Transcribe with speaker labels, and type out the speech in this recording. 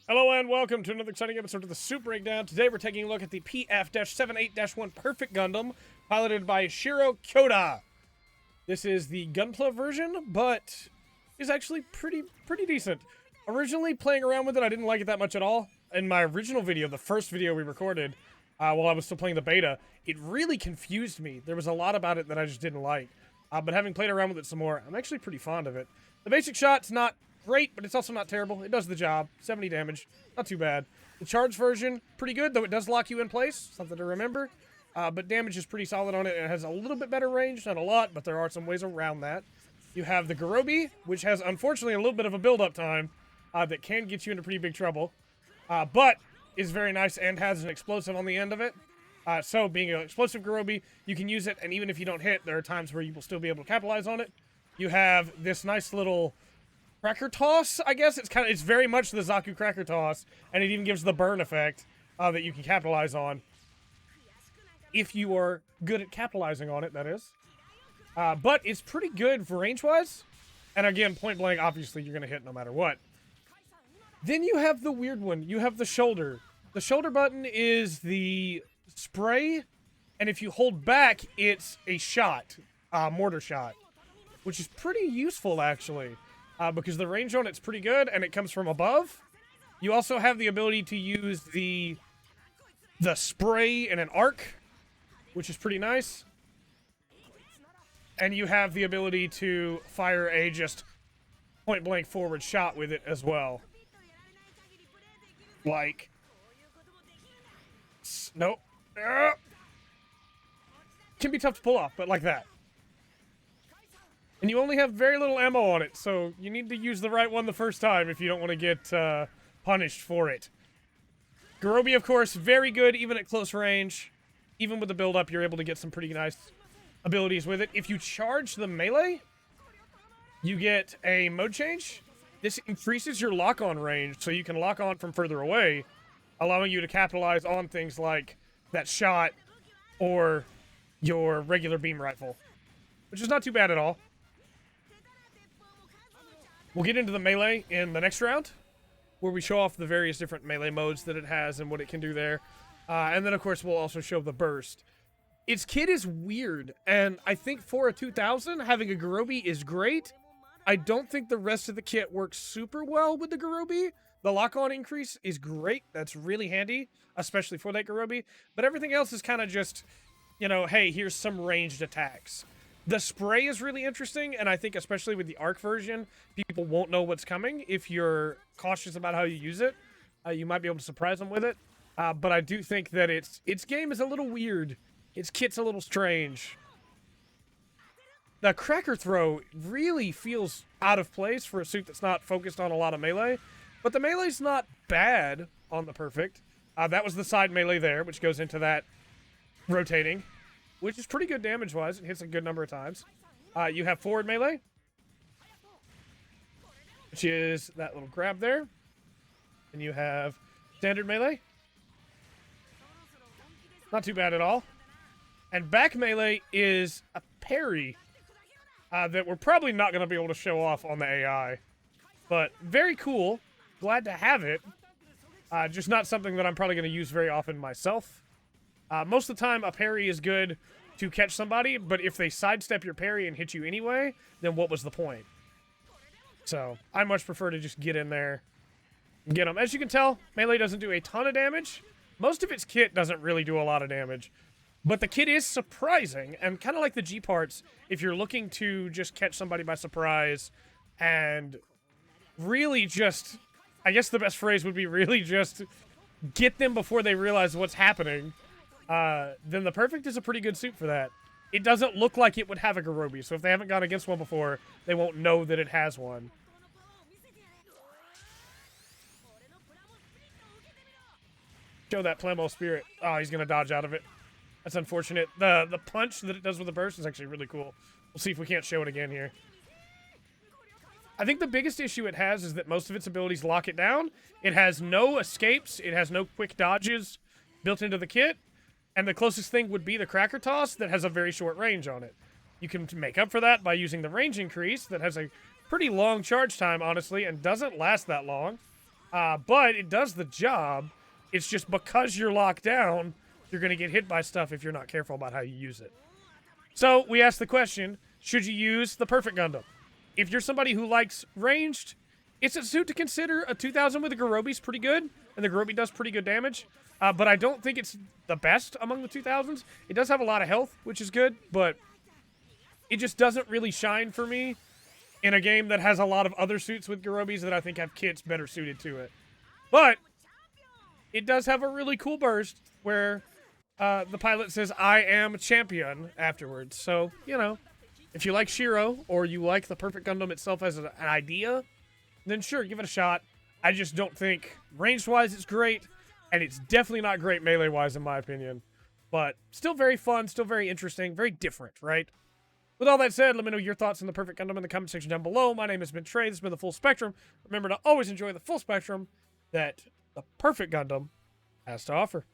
Speaker 1: Hello and welcome to another exciting episode of the Super Breakdown. Today we're taking a look at the PF-78-1 Perfect Gundam, piloted by Shiro Kyoda. This is the Gunpla version, but is actually pretty decent. Originally playing around with it, I didn't like it that much at all. In my original video, the first video we recorded, while I was still playing the beta, it really confused me. There was a lot about it that I just didn't like. But having played around with it some more, I'm actually pretty fond of it. The basic shot's not great, but it's also not terrible. It does the job. 70 damage. Not too bad. The charged version, pretty good, though it does lock you in place. Something to remember. But damage is pretty solid on it. It has a little bit better range. Not a lot, but there are some ways around that. You have the Garobi, which has, unfortunately, a little bit of a build-up time that can get you into pretty big trouble. But is very nice and has an explosive on the end of it. So, being an explosive Garobi, you can use it, and even if you don't hit, there are times where you will still be able to capitalize on it. You have this nice little cracker toss, I guess. It's very much the Zaku cracker toss, and it even gives the burn effect that you can capitalize on. If you are good at capitalizing on it, that is. But it's pretty good for range-wise. And again, point blank, obviously, you're going to hit no matter what. Then you have the weird one. You have the shoulder. The shoulder button is the spray, and if you hold back, it's a shot, mortar shot, which is pretty useful, actually. Because the range on it's pretty good, and it comes from above. You also have the ability to use the spray in an arc, which is pretty nice. And you have the ability to fire a just point-blank forward shot with it as well. Like... Nope. Can be tough to pull off, but like that. And you only have very little ammo on it, so you need to use the right one the first time if you don't want to get punished for it. Garobi, of course, very good even at close range. Even with the build-up, you're able to get some pretty nice abilities with it. If you charge the melee, you get a mode change. This increases your lock-on range, so you can lock on from further away, allowing you to capitalize on things like that shot or your regular beam rifle, which is not too bad at all. We'll get into the melee in the next round, where we show off the various different melee modes that it has and what it can do there. And then, of course, we'll also show the burst. Its kit is weird, and I think for a 2000, having a Garobi is great. I don't think the rest of the kit works super well with the Garobi. The lock-on increase is great. That's really handy, especially for that Garobi. But everything else is kind of just, you know, hey, here's some ranged attacks. The spray is really interesting, and I think especially with the ARC version, people won't know what's coming. If you're cautious about how you use it, you might be able to surprise them with it. But I do think that its game is a little weird. Its kit's a little strange. The cracker throw really feels out of place for a suit that's not focused on a lot of melee. But the melee's not bad on the Perfect. That was the side melee there, which goes into that rotating, which is pretty good damage-wise. It hits a good number of times. You have forward melee, which is that little grab there. And you have standard melee. Not too bad at all. And back melee is a parry that we're probably not going to be able to show off on the AI. But very cool. Glad to have it. Just not something that I'm probably going to use very often myself. Most of the time, a parry is good to catch somebody, but if they sidestep your parry and hit you anyway, then what was the point? So, I much prefer to just get in there and get them. As you can tell, melee doesn't do a ton of damage. Most of its kit doesn't really do a lot of damage. But the kit is surprising, and kind of like the G-parts, if you're looking to just catch somebody by surprise and really just, I guess the best phrase would be really just get them before they realize what's happening, then the Perfect is a pretty good suit for that. It doesn't look like it would have a Garobi, so if they haven't gone against one before, they won't know that it has one. Show that Plemo spirit. Oh, he's going to dodge out of it. That's unfortunate. The punch that it does with the burst is actually really cool. We'll see if we can't show it again here. I think the biggest issue it has is that most of its abilities lock it down. It has no escapes. It has no quick dodges built into the kit. And the closest thing would be the Cracker Toss that has a very short range on it. You can make up for that by using the range increase that has a pretty long charge time, honestly, and doesn't last that long. But it does the job. It's just because you're locked down, you're going to get hit by stuff if you're not careful about how you use it. So we asked the question, should you use the Perfect Gundam? If you're somebody who likes ranged, it's a suit to consider. A 2000 with a Garobi's pretty good, and the Garobi does pretty good damage. But I don't think it's the best among the 2000s. It does have a lot of health, which is good, but it just doesn't really shine for me in a game that has a lot of other suits with Garobi's that I think have kits better suited to it. But it does have a really cool burst where the pilot says, "I am a champion," afterwards. So, you know, if you like Shiro or you like the Perfect Gundam itself as an idea, then sure, give it a shot. I just don't think ranged-wise it's great, and it's definitely not great melee-wise in my opinion. But still very fun, still very interesting, very different, right? With all that said, let me know your thoughts on the Perfect Gundam in the comment section down below. My name has been Trey. This has been the Full Spectrum. Remember to always enjoy the full spectrum that the Perfect Gundam has to offer.